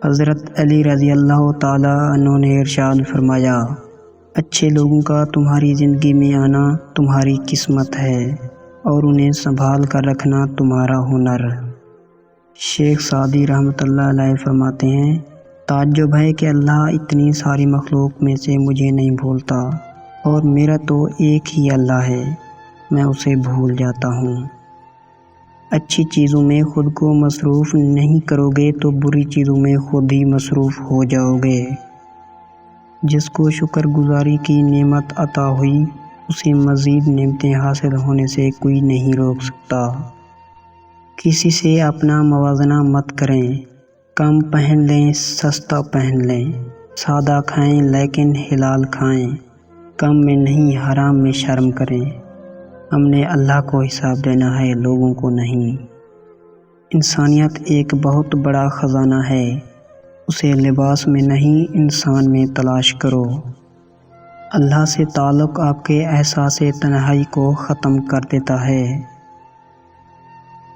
حضرت علی رضی اللہ تعالیٰ عنہ نے ارشاد فرمایا، اچھے لوگوں کا تمہاری زندگی میں آنا تمہاری قسمت ہے اور انہیں سنبھال کر رکھنا تمہارا ہنر۔ شیخ سعدی رحمۃ اللہ علیہ فرماتے ہیں، تعجب ہے کہ اللہ اتنی ساری مخلوق میں سے مجھے نہیں بھولتا، اور میرا تو ایک ہی اللہ ہے، میں اسے بھول جاتا ہوں۔ اچھی چیزوں میں خود کو مصروف نہیں کرو گے تو بری چیزوں میں خود ہی مصروف ہو جاؤ گے۔ جس کو شکر گزاری کی نعمت عطا ہوئی، اسے مزید نعمتیں حاصل ہونے سے کوئی نہیں روک سکتا۔ کسی سے اپنا موازنہ مت کریں، کم پہن لیں سستا پہن لیں، سادہ کھائیں لیکن حلال کھائیں، کم میں نہیں حرام میں شرم کریں۔ ہم نے اللہ کو حساب دینا ہے، لوگوں کو نہیں۔ انسانیت ایک بہت بڑا خزانہ ہے، اسے لباس میں نہیں انسان میں تلاش کرو۔ اللہ سے تعلق آپ کے احساس تنہائی کو ختم کر دیتا ہے۔